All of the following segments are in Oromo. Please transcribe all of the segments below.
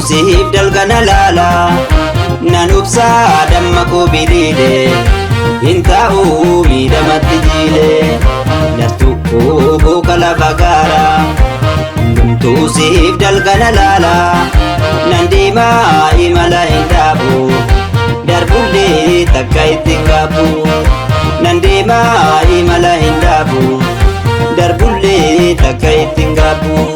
siif dalgana laala nan ubsaa damma koo biliile hin taa'uu miidhamatti jiile nartuu koo kalafa gaara hundumtuu siif dalgana laala nan deemaa imala hin dhaabu darbullee takka ittiin qabu nan deemaa imala hin dhaabu darbullee takka ittiin qabu.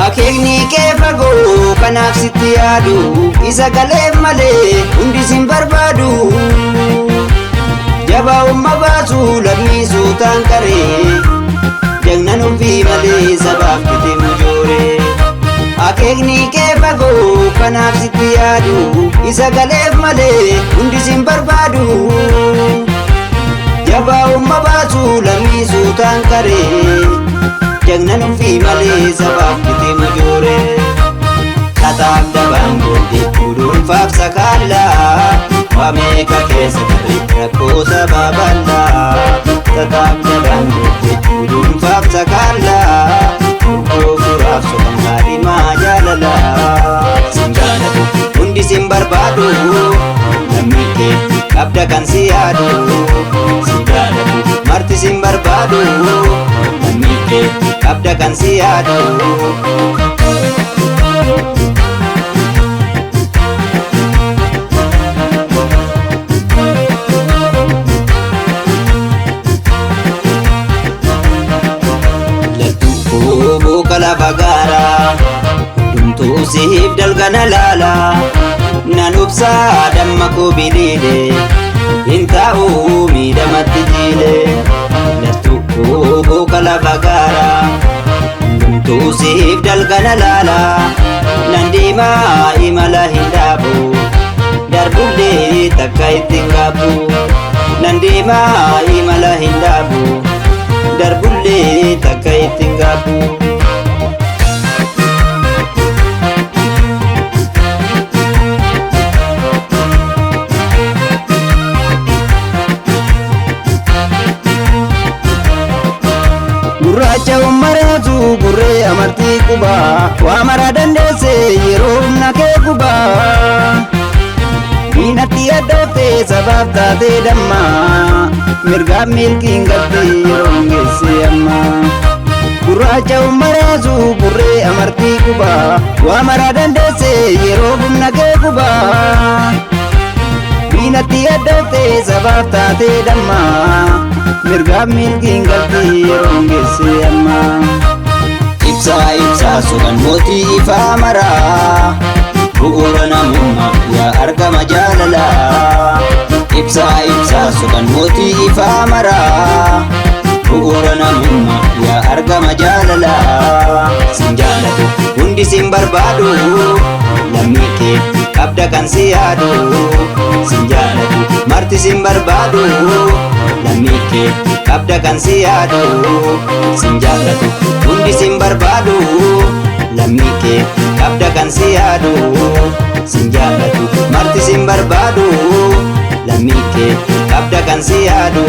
Akeekni kee fagoo kanaaf sitti yaadu isa galeef malee hundi sin barbaadu jabaa'umma baasu lammiisuu taan qaree jagnan ofii malee sabaaf kite mujoore. Akeekni kee fagoo kanaaf sitti yaadu isa galeef malee hundi sin barbaadu jabaa'umma baasu lammiisuu taan qaree jagnan ofii malee sabaaf kite mujoore. Kataaf dabaan goote dhuunfaaf sakaallaa waameeka keessa daree rakkoo sabaa bal'aa. Kataaf dabaan goote dhuunfaaf sakaallaa rakkoo furaaf soban kaadhimaa jaalalaa. Sin jaalatu hundi sin barbaadu lammii kee qabda kan si yaadu. Sin jaalatu marti sin barbaadu lammii kee qabda kan si yaadu. Kalafa gaara hundumtuu siif dalgana laala nan ubsaa damma koo biliile hin taa'uu miidhamatti jiile nartuu koo kalafa gaara hundumtuu siif dalgana laala nan deemaa imala hin dhaabu darbullee takka ittiin qabu nan deemaa imala hin dhaabu darbullee takka ittiin qabu. Gurraacha ummaraatu gurree amartii qubaa waa mara dandeesse yeroo humna kee gubaa diinatti addooftee sabaaf taatee dammaa mirgaaf milkiin galtee yeroo geesse amma. Gurraacha ummaraatu gurree amartii qubaa waa mara dandeesse yeroo humna kee gubaa diinatti addooftee sabaaf taatee dammaa mirgaaf milkiin galtee yeroo geesse amma. Ibsaa soban mootii ifaa maraa bu'uura namummaa yaa argama jaalalaa. Ibsaa soban mootii ifaa maraa bu'uura namummaa yaa argama jaalalaa. Sin jaalatu hundi sin barbaadu lammii kee qabda kan si yaadu. Sin jaalatu marti sin barbaadu lammii kee qabda kan si yaadu. Sin jaalatu hundi sin barbaadu lammii kee qabda kan si yaadu. Sin jaalatu marti sin barbaadu lammii kee qabda kan si yaadu.